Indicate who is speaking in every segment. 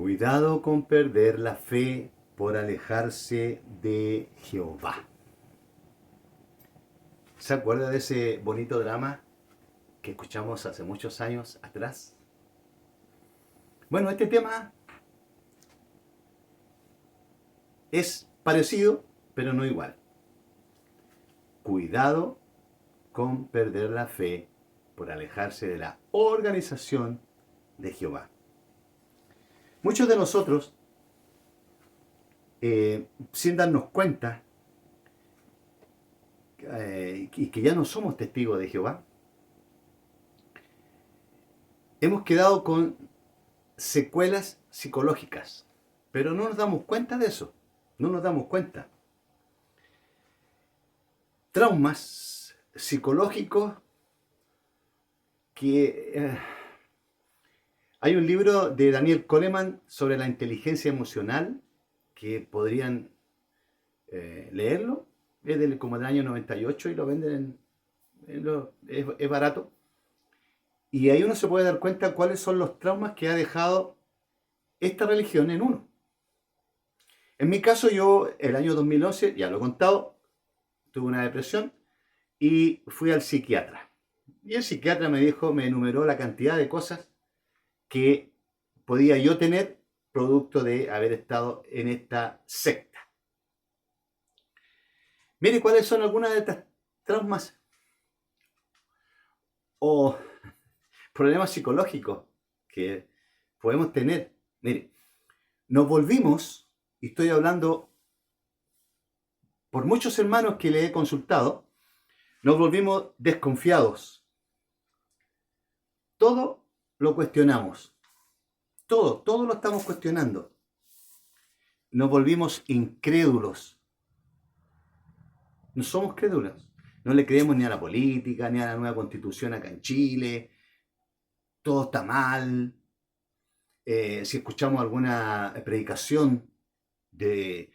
Speaker 1: Cuidado con perder la fe por alejarse de Jehová. ¿Se acuerda de ese bonito drama que escuchamos hace muchos años atrás? Bueno, este tema es parecido, pero no igual. Cuidado con perder la fe por alejarse de la organización de Jehová. Muchos de nosotros, sin darnos cuenta, y que ya no somos testigos de Jehová, hemos quedado con secuelas psicológicas, pero no nos damos cuenta de eso, no nos damos cuenta. Traumas psicológicos que... hay un libro de Daniel Goleman sobre la inteligencia emocional que podrían leerlo. Es como del año 98 y lo venden es barato. Y ahí uno se puede dar cuenta cuáles son los traumas que ha dejado esta religión en uno. En mi caso, yo el año 2011, ya lo he contado, tuve una depresión y fui al psiquiatra. Y el psiquiatra me enumeró la cantidad de cosas que podía yo tener producto de haber estado en esta secta. Mire cuáles son algunas de estas traumas o problemas psicológicos que podemos tener. Mire, nos volvimos, y estoy hablando por muchos hermanos que le he consultado, nos volvimos desconfiados. Todo lo cuestionamos. Todo lo estamos cuestionando. Nos volvimos incrédulos. No somos crédulos. No le creemos ni a la política, ni a la nueva constitución acá en Chile. Todo está mal. Si escuchamos alguna predicación de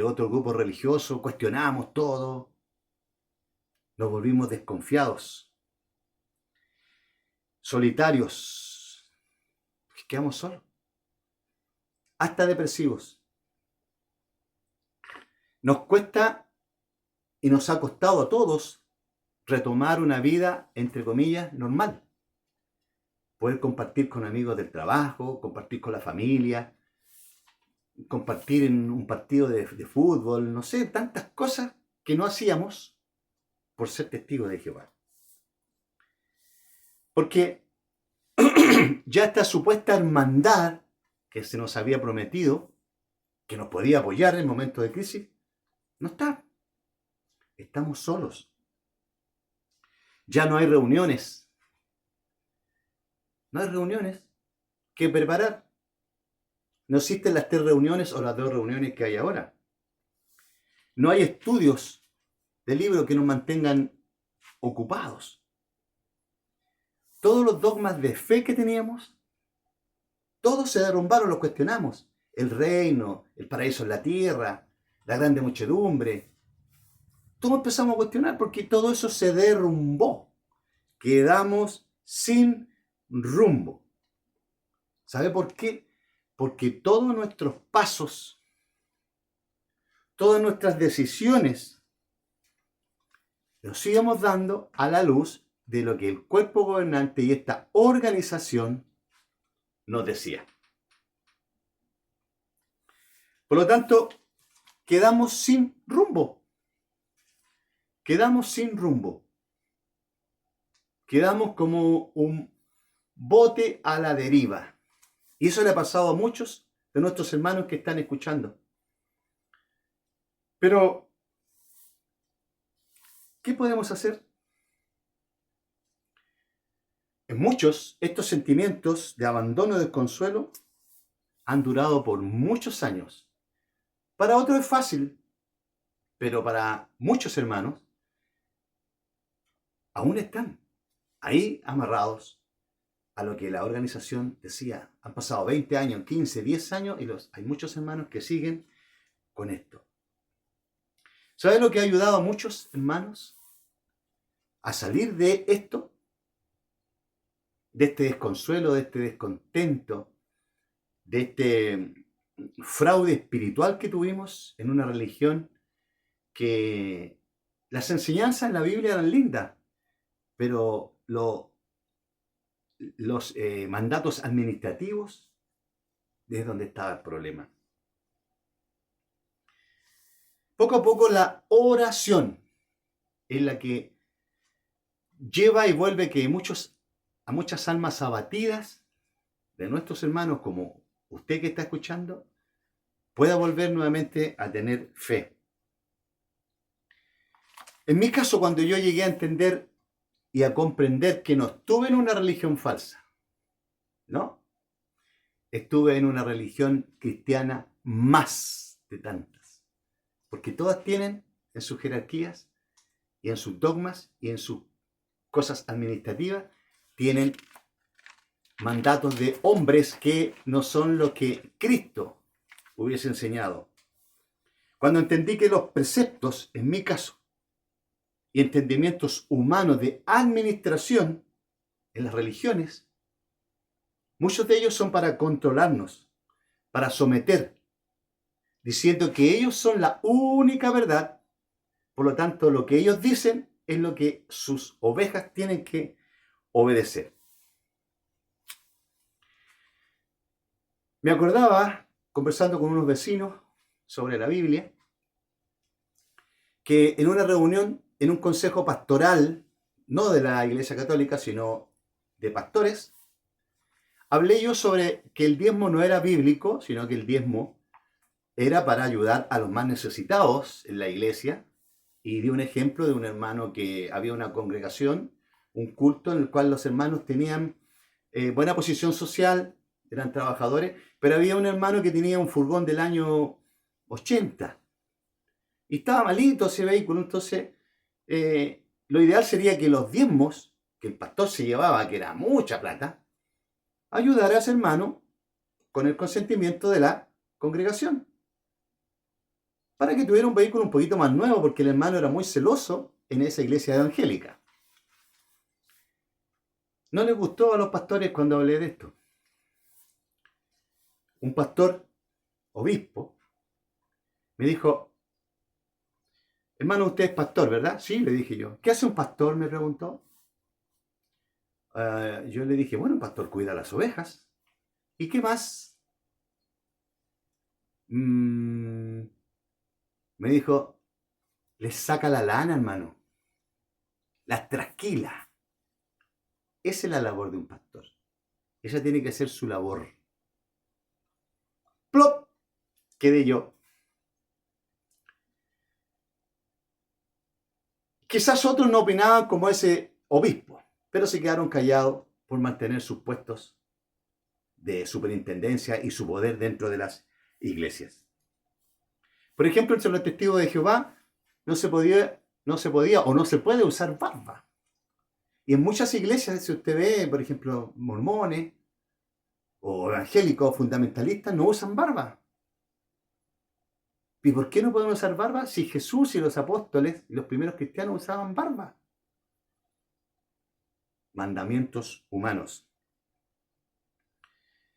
Speaker 1: otro grupo religioso, cuestionamos todo. Nos volvimos desconfiados. Solitarios. Quedamos solos. Hasta depresivos. Nos cuesta y nos ha costado a todos retomar una vida, entre comillas, normal. Poder compartir con amigos del trabajo, compartir con la familia, compartir en un partido de fútbol, no sé, tantas cosas que no hacíamos por ser testigos de Jehová. Porque ya esta supuesta hermandad que se nos había prometido, que nos podía apoyar en momentos de crisis, no está. Estamos solos. Ya no hay reuniones. No hay reuniones que preparar. No existen las 3 reuniones o las 2 reuniones que hay ahora. No hay estudios de libros que nos mantengan ocupados. Todos los dogmas de fe que teníamos, todos se derrumbaron, los cuestionamos. El reino, el paraíso en la tierra, la grande muchedumbre. Todos empezamos a cuestionar porque todo eso se derrumbó. Quedamos sin rumbo. ¿Sabe por qué? Porque todos nuestros pasos, todas nuestras decisiones, nos íbamos dando a la luz de lo que el cuerpo gobernante y esta organización nos decía. Por lo tanto, quedamos sin rumbo. Quedamos sin rumbo. Quedamos como un bote a la deriva. Y eso le ha pasado a muchos de nuestros hermanos que están escuchando. Pero, ¿qué podemos hacer? En muchos, estos sentimientos de abandono y desconsuelo han durado por muchos años. Para otros es fácil, pero para muchos hermanos aún están ahí amarrados a lo que la organización decía. Han pasado 20 años, 15, 10 años y hay muchos hermanos que siguen con esto. ¿Saben lo que ha ayudado a muchos hermanos a salir de esto? De este desconsuelo, de este descontento, de este fraude espiritual que tuvimos en una religión que las enseñanzas en la Biblia eran lindas, pero los mandatos administrativos es donde estaba el problema. Poco a poco la oración es la que lleva y vuelve que a muchas almas abatidas de nuestros hermanos, como usted que está escuchando, pueda volver nuevamente a tener fe. En mi caso, cuando yo llegué a entender y a comprender que no estuve en una religión falsa, ¿no? Estuve en una religión cristiana más de tantas, porque todas tienen en sus jerarquías y en sus dogmas y en sus cosas administrativas, tienen mandatos de hombres que no son lo que Cristo hubiese enseñado. Cuando entendí que los preceptos, en mi caso, y entendimientos humanos de administración en las religiones, muchos de ellos son para controlarnos, para someter, diciendo que ellos son la única verdad, por lo tanto lo que ellos dicen es lo que sus ovejas tienen que obedecer. Me acordaba, conversando con unos vecinos sobre la Biblia, que en una reunión, en un consejo pastoral, no de la Iglesia Católica, sino de pastores, hablé yo sobre que el diezmo no era bíblico, sino que el diezmo era para ayudar a los más necesitados en la iglesia, y di un ejemplo de un hermano que había una congregación, un culto en el cual los hermanos tenían buena posición social, eran trabajadores, pero había un hermano que tenía un furgón del año 80 y estaba malito ese vehículo. Entonces lo ideal sería que los diezmos que el pastor se llevaba, que era mucha plata, ayudara a ese hermano con el consentimiento de la congregación, para que tuviera un vehículo un poquito más nuevo, porque el hermano era muy celoso en esa iglesia evangélica. No les gustó a los pastores cuando hablé de esto. Un pastor, obispo, me dijo: hermano, usted es pastor, ¿verdad? Sí, le dije yo. ¿Qué hace un pastor?, me preguntó. Yo le dije: bueno, un pastor cuida las ovejas. ¿Y qué más? Me dijo: les saca la lana, hermano. Las trasquila. Esa es la labor de un pastor. Esa tiene que ser su labor. ¡Plop! Quedé yo. Quizás otros no opinaban como ese obispo, pero se quedaron callados por mantener sus puestos de superintendencia y su poder dentro de las iglesias. Por ejemplo, entre los testigos de Jehová no se podía o no se puede usar barba. Y en muchas iglesias, si usted ve, por ejemplo, mormones o evangélicos fundamentalistas, no usan barba. ¿Y por qué no podemos usar barba si Jesús y los apóstoles y los primeros cristianos usaban barba? Mandamientos humanos.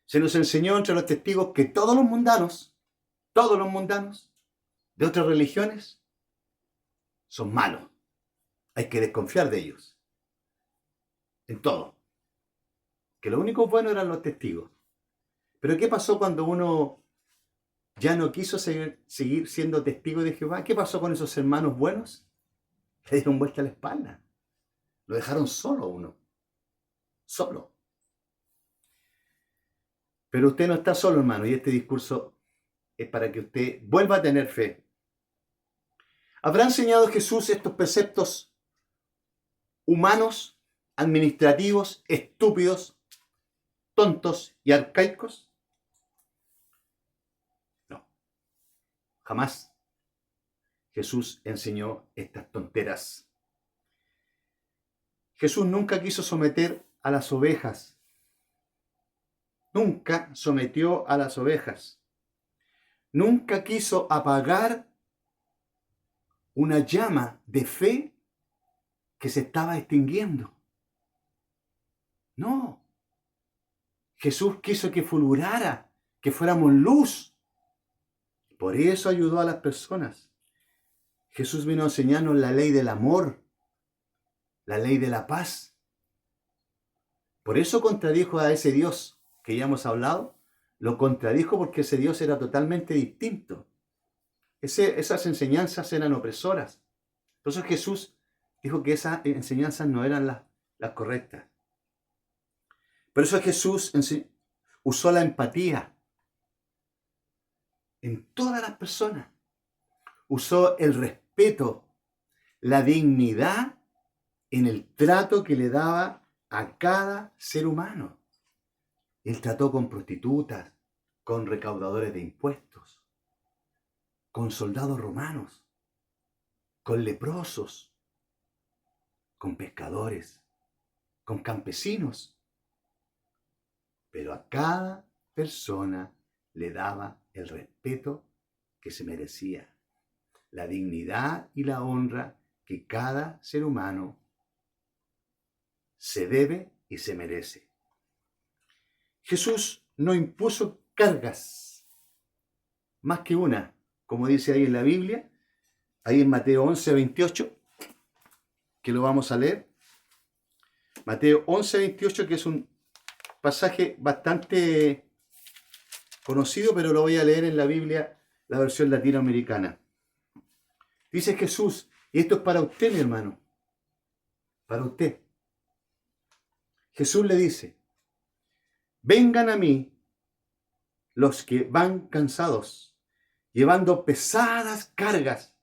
Speaker 1: Se nos enseñó entre los testigos que todos los mundanos de otras religiones son malos. Hay que desconfiar de ellos. En todo. Que lo único bueno eran los testigos. Pero ¿qué pasó cuando uno ya no quiso seguir siendo testigo de Jehová? ¿Qué pasó con esos hermanos buenos? Le dieron vuelta a la espalda. Lo dejaron solo uno. Solo. Pero usted no está solo, hermano, y este discurso es para que usted vuelva a tener fe. ¿Habrá enseñado Jesús estos preceptos humanos, administrativos, estúpidos, tontos y arcaicos? No, jamás Jesús enseñó estas tonteras. Jesús nunca quiso someter a las ovejas. Nunca sometió a las ovejas. Nunca quiso apagar una llama de fe que se estaba extinguiendo. No. Jesús quiso que fulgurara que fuéramos luz. Por eso ayudó a las personas. Jesús vino a enseñarnos la ley del amor, la ley de la paz. Por eso contradijo a ese Dios que ya hemos hablado. Lo contradijo porque ese Dios era totalmente distinto. Esas enseñanzas eran opresoras. Por eso Jesús dijo que esas enseñanzas no eran las correctas. Por eso Jesús usó la empatía en todas las personas. Usó el respeto, la dignidad en el trato que le daba a cada ser humano. Él trató con prostitutas, con recaudadores de impuestos, con soldados romanos, con leprosos, con pescadores, con campesinos. Pero a cada persona le daba el respeto que se merecía, la dignidad y la honra que cada ser humano se debe y se merece. Jesús no impuso cargas, más que una, como dice ahí en la Biblia, ahí en Mateo 11, 28, que lo vamos a leer. Mateo 11, 28, que es un pasaje bastante conocido, pero lo voy a leer en la Biblia, la versión latinoamericana. Dice Jesús, y esto es para usted, mi hermano, para usted. Jesús le dice, vengan a mí los que van cansados, llevando pesadas cargas,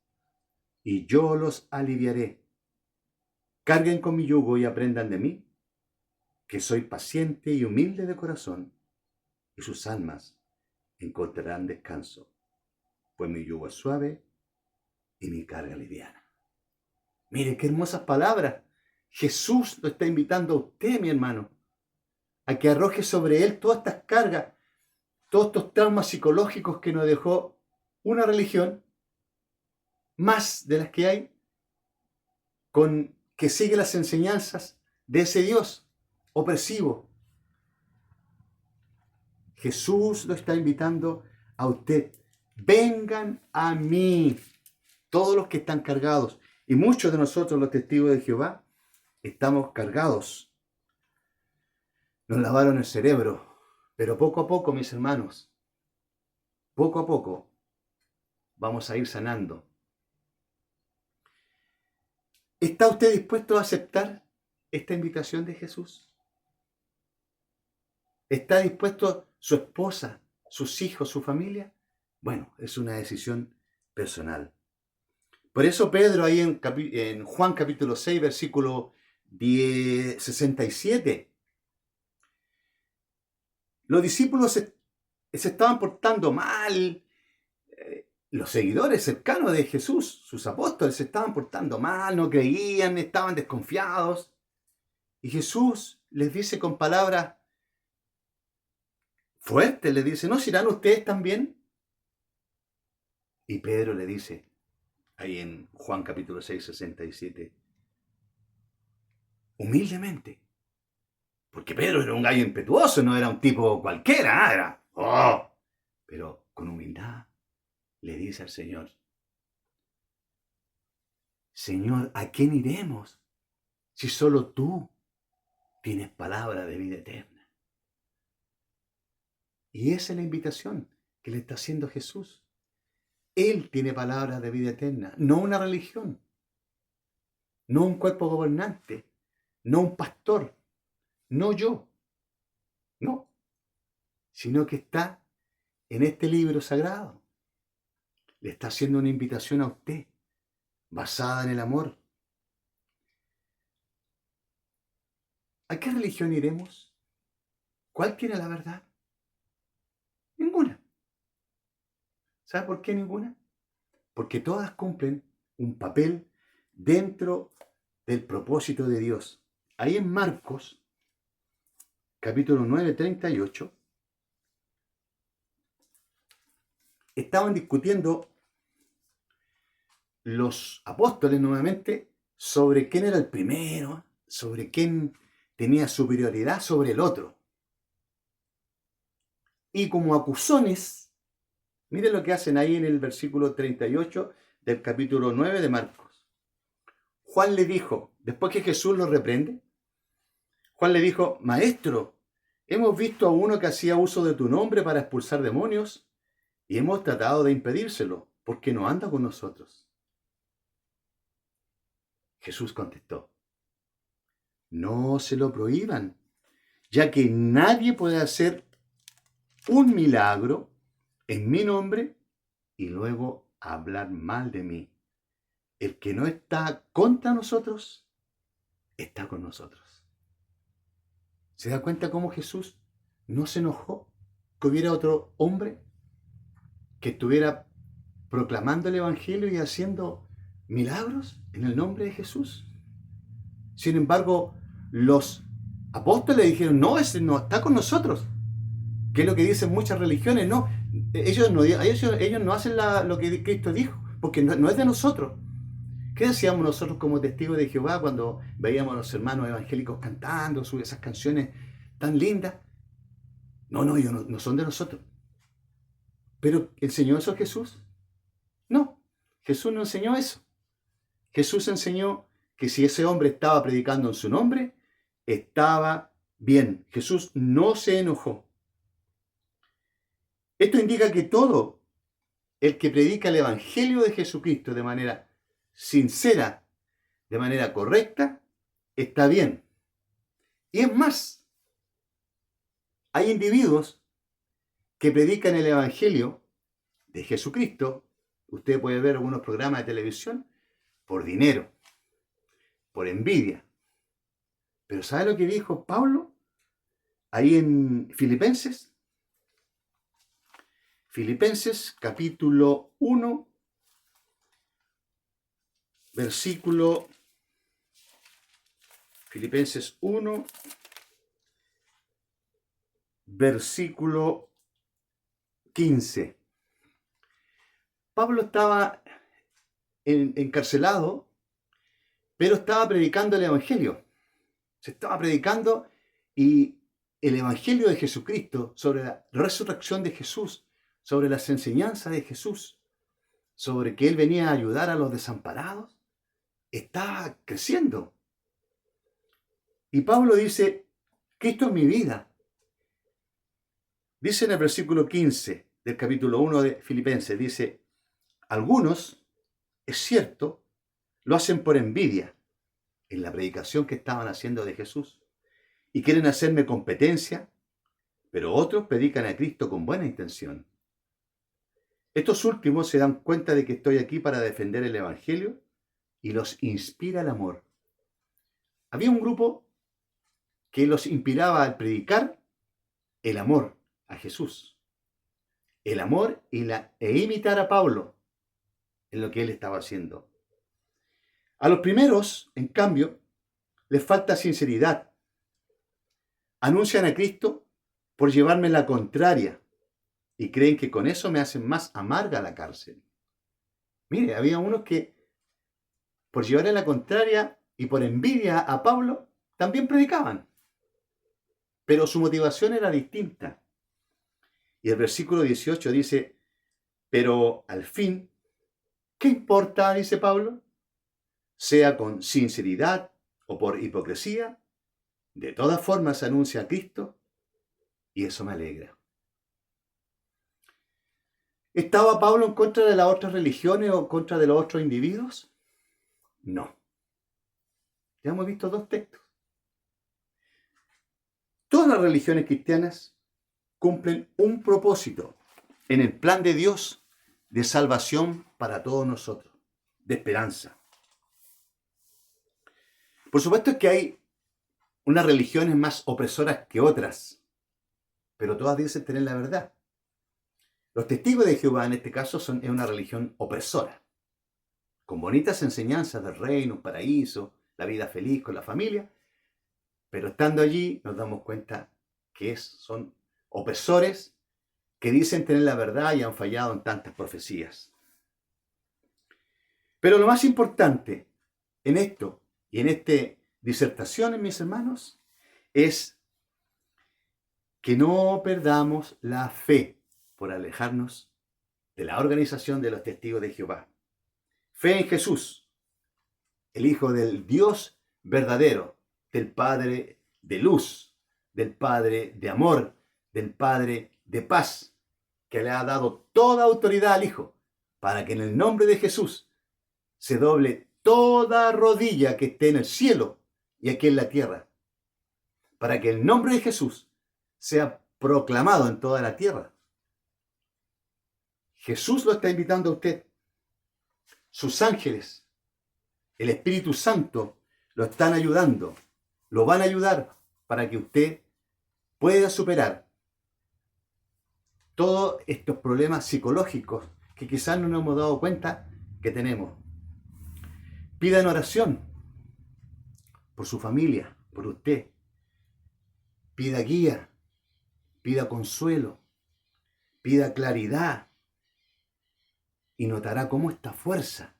Speaker 1: y yo los aliviaré. Carguen con mi yugo y aprendan de mí, que soy paciente y humilde de corazón, y sus almas encontrarán descanso, pues mi yugo es suave y mi carga liviana. Mire qué hermosas palabras. Jesús lo está invitando a usted, mi hermano, a que arroje sobre él todas estas cargas, todos estos traumas psicológicos que nos dejó una religión, más de las que hay, que sigue las enseñanzas de ese Dios opresivo. Jesús lo está invitando a usted. Vengan a mí, todos los que están cargados. Y muchos de nosotros, los testigos de Jehová, estamos cargados. Nos lavaron el cerebro. Pero poco a poco, mis hermanos, poco a poco, vamos a ir sanando. ¿Está usted dispuesto a aceptar esta invitación de Jesús? ¿Está dispuesto su esposa, sus hijos, su familia? Bueno, es una decisión personal. Por eso Pedro ahí en Juan capítulo 6, versículo 67, los discípulos se estaban portando mal, los seguidores cercanos de Jesús, sus apóstoles, se estaban portando mal, no creían, estaban desconfiados. Y Jesús les dice con palabras fuertes, les dice, ¿no serán ustedes también? Y Pedro le dice, ahí en Juan capítulo 6, 67, humildemente, porque Pedro era un gallo impetuoso, no era un tipo cualquiera, era, pero con humildad le dice al Señor, Señor, ¿a quién iremos si solo tú tienes palabra de vida eterna? Y esa es la invitación que le está haciendo Jesús. Él tiene palabra de vida eterna, no una religión, no un cuerpo gobernante, no un pastor, no yo, no, sino que está en este libro sagrado. Le está haciendo una invitación a usted, basada en el amor. ¿A qué religión iremos? ¿Cuál quiere la verdad? Ninguna. ¿Sabe por qué ninguna? Porque todas cumplen un papel dentro del propósito de Dios. Ahí en Marcos, capítulo 9, 38, estaban discutiendo los apóstoles nuevamente sobre quién era el primero, sobre quién tenía superioridad sobre el otro. y como acusones, miren lo que hacen ahí en el versículo 38 del capítulo 9 de Marcos. Juan le dijo, después que Jesús lo reprende, Juan le dijo, Maestro, hemos visto a uno que hacía uso de tu nombre para expulsar demonios y hemos tratado de impedírselo, porque no anda con nosotros. Jesús contestó, no se lo prohíban, ya que nadie puede hacer un milagro en mi nombre y luego hablar mal de mí. El que no está contra nosotros, está con nosotros. ¿Se da cuenta cómo Jesús no se enojó que hubiera otro hombre que estuviera proclamando el Evangelio y haciendo milagros en el nombre de Jesús? Sin embargo, los apóstoles dijeron, no, ese no está con nosotros. Que es lo que dicen muchas religiones, no. Ellos no hacen lo que Cristo dijo, porque no es de nosotros. ¿Qué decíamos nosotros como testigos de Jehová cuando veíamos a los hermanos evangélicos cantando esas canciones tan lindas? No, ellos no son de nosotros. ¿Pero enseñó eso Jesús? No, Jesús no enseñó eso. Jesús enseñó que si ese hombre estaba predicando en su nombre, estaba bien. Jesús no se enojó. Esto indica que todo el que predica el Evangelio de Jesucristo de manera sincera, de manera correcta, está bien. Y es más, hay individuos que predican el Evangelio de Jesucristo. Usted puede ver algunos programas de televisión por dinero, por envidia. Pero ¿sabe lo que dijo Pablo ahí en Filipenses? Filipenses capítulo 1, versículo Filipenses 1, versículo 15. Pablo estaba encarcelado, pero estaba predicando el Evangelio. Se estaba predicando y el Evangelio de Jesucristo, sobre la resurrección de Jesús, sobre las enseñanzas de Jesús, sobre que Él venía a ayudar a los desamparados, estaba creciendo. Y Pablo dice, Cristo es mi vida. Dice en el versículo 15 del capítulo 1 de Filipenses, dice, algunos, es cierto, lo hacen por envidia en la predicación que estaban haciendo de Jesús y quieren hacerme competencia, pero otros predican a Cristo con buena intención. Estos últimos se dan cuenta de que estoy aquí para defender el Evangelio y los inspira el amor. Había un grupo que los inspiraba al predicar el amor a Jesús, el amor e imitar a Pablo en lo que él estaba haciendo. A los primeros, en cambio, les falta sinceridad. Anuncian a Cristo por llevarme la contraria y creen que con eso me hacen más amarga la cárcel. Mire, había unos que por llevarle la contraria y por envidia a Pablo también predicaban, pero su motivación era distinta. Y el versículo 18 dice, pero al fin, ¿qué importa? Dice Pablo, sea con sinceridad o por hipocresía, de todas formas anuncia a Cristo y eso me alegra. ¿Estaba Pablo en contra de las otras religiones o en contra de los otros individuos? No. Ya hemos visto dos textos. Todas las religiones cristianas cumplen un propósito en el plan de Dios de salvación para todos nosotros, de esperanza. Por supuesto es que hay unas religiones más opresoras que otras, pero todas dicen tener la verdad. Los testigos de Jehová en este caso es una religión opresora, con bonitas enseñanzas del reino, un paraíso, la vida feliz con la familia, pero estando allí nos damos cuenta que son opresores que dicen tener la verdad y han fallado en tantas profecías. Pero lo más importante en esto y en esta disertación, mis hermanos, es que no perdamos la fe por alejarnos de la organización de los testigos de Jehová. Fe en Jesús, el Hijo del Dios verdadero, del Padre de luz, del Padre de amor, del Padre de paz, que le ha dado toda autoridad al Hijo, para que en el nombre de Jesús se doble toda rodilla que esté en el cielo y aquí en la tierra, para que el nombre de Jesús sea proclamado en toda la tierra. Jesús lo está invitando a usted. Sus ángeles, el Espíritu Santo, lo están ayudando, lo van a ayudar para que usted pueda superar todos estos problemas psicológicos que quizás no nos hemos dado cuenta que tenemos. Pida en oración por su familia, por usted. Pida guía, pida consuelo, pida claridad y notará cómo esta fuerza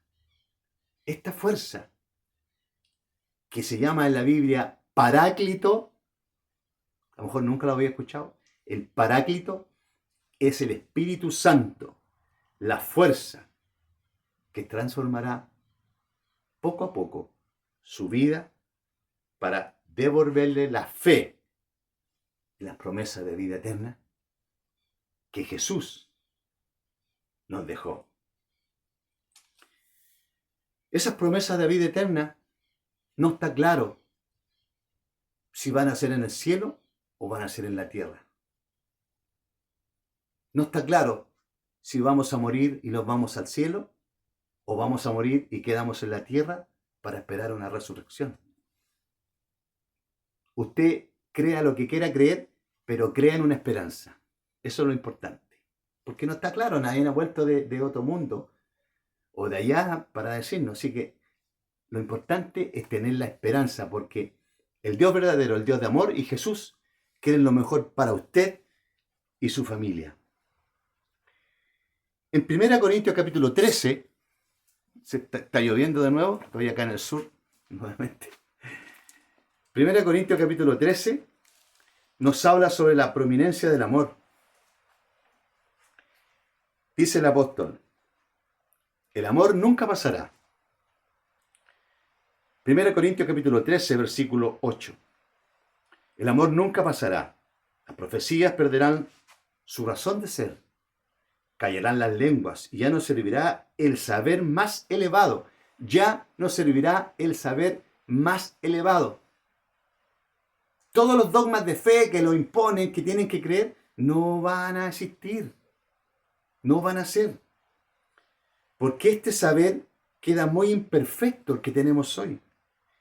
Speaker 1: que se llama en la Biblia Paráclito, a lo mejor nunca lo había escuchado, el Paráclito es el Espíritu Santo, la fuerza que transformará poco a poco su vida para devolverle la fe y las promesas de vida eterna que Jesús nos dejó. Esas promesas de vida eterna no está claro si van a ser en el cielo o van a ser en la tierra. No está claro si vamos a morir y nos vamos al cielo o vamos a morir y quedamos en la tierra para esperar una resurrección. Usted crea lo que quiera creer, pero crea en una esperanza. Eso es lo importante. Porque no está claro, nadie ha vuelto de otro mundo o de allá para decirnos. Así que lo importante es tener la esperanza, porque el Dios verdadero, el Dios de amor y Jesús quieren lo mejor para usted y su familia. En 1 Corintios capítulo 13, está lloviendo de nuevo, estoy acá en el sur nuevamente. 1 Corintios capítulo 13 nos habla sobre la prominencia del amor. Dice el apóstol, el amor nunca pasará. 1 Corintios capítulo 13, versículo 8. El amor nunca pasará. Las profecías perderán su razón de ser. Callarán las lenguas y ya no servirá el saber más elevado. Ya no servirá el saber más elevado. Todos los dogmas de fe que lo imponen, que tienen que creer, no van a existir. No van a ser. Porque este saber queda muy imperfecto el que tenemos hoy.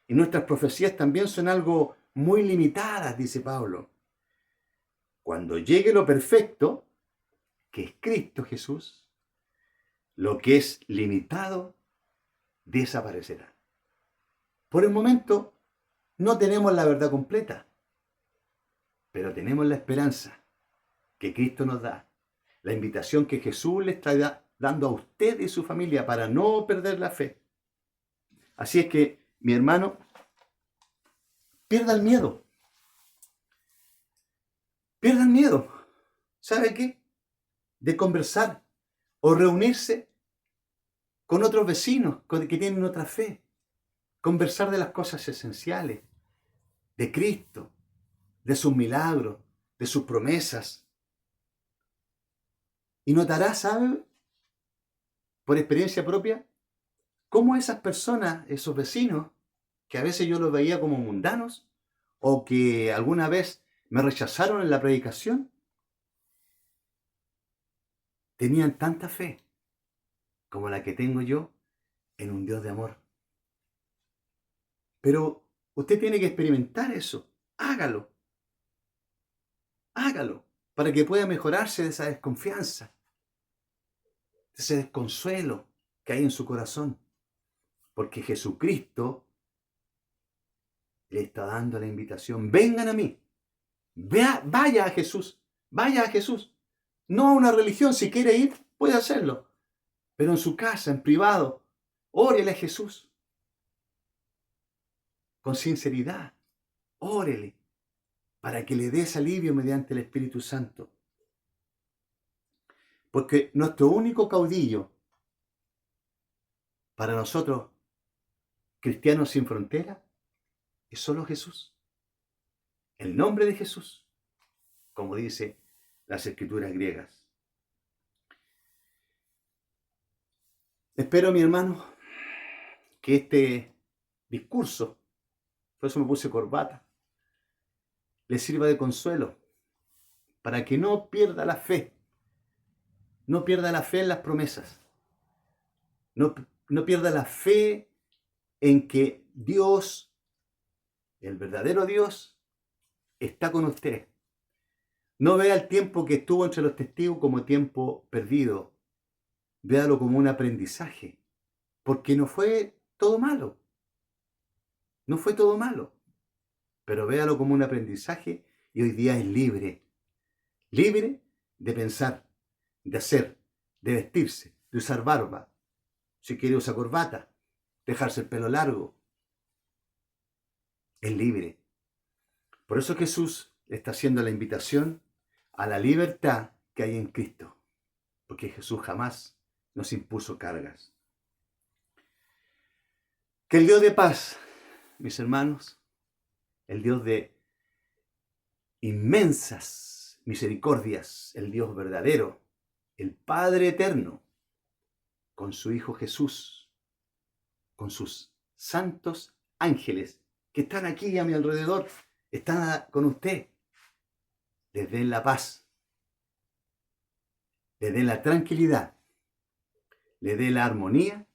Speaker 1: Y nuestras profecías también son algo muy limitadas, dice Pablo. Cuando llegue lo perfecto, que es Cristo Jesús, lo que es limitado desaparecerá. Por el momento no tenemos la verdad completa, pero tenemos la esperanza que Cristo nos da, la invitación que Jesús le está dando a usted y su familia para no perder la fe. Así es que, mi hermano, pierda el miedo. Pierda el miedo. ¿Sabe qué? De conversar o reunirse con otros vecinos que tienen otra fe. Conversar de las cosas esenciales, de Cristo, de sus milagros, de sus promesas. Y notará, ¿sabe? Por experiencia propia, cómo esas personas, esos vecinos, que a veces yo los veía como mundanos, o que alguna vez me rechazaron en la predicación, tenían tanta fe como la que tengo yo en un Dios de amor. Pero usted tiene que experimentar eso. Hágalo. Hágalo para que pueda mejorarse de esa desconfianza, de ese desconsuelo que hay en su corazón. Porque Jesucristo le está dando la invitación. Vengan a mí. Vaya a Jesús. Vaya a Jesús. No a una religión. Si quiere ir, puede hacerlo. Pero en su casa, en privado, órele a Jesús. Con sinceridad. Órele. para que le des alivio mediante el Espíritu Santo. Porque nuestro único caudillo para nosotros, cristianos sin frontera, es solo Jesús. El nombre de Jesús, como dice las escrituras griegas. Espero, mi hermano, que este discurso, por eso me puse corbata, le sirva de consuelo para que no pierda la fe. No pierda la fe en las promesas. No pierda la fe en que Dios, el verdadero Dios, está con usted. No vea el tiempo que estuvo entre los testigos como tiempo perdido. Véalo como un aprendizaje. Porque no fue todo malo. No fue todo malo. Pero véalo como un aprendizaje y hoy día es libre. Libre de pensar, de hacer, de vestirse, de usar barba. Si quiere usar corbata, dejarse el pelo largo. Es libre. Por eso Jesús le está haciendo la invitación a la libertad que hay en Cristo. Porque Jesús jamás nos impuso cargas. Que el Dios de paz, mis hermanos, el Dios de inmensas misericordias, el Dios verdadero, el Padre eterno, con su Hijo Jesús, con sus santos ángeles que están aquí a mi alrededor, están con usted, les den la paz, les den la tranquilidad, les den la armonía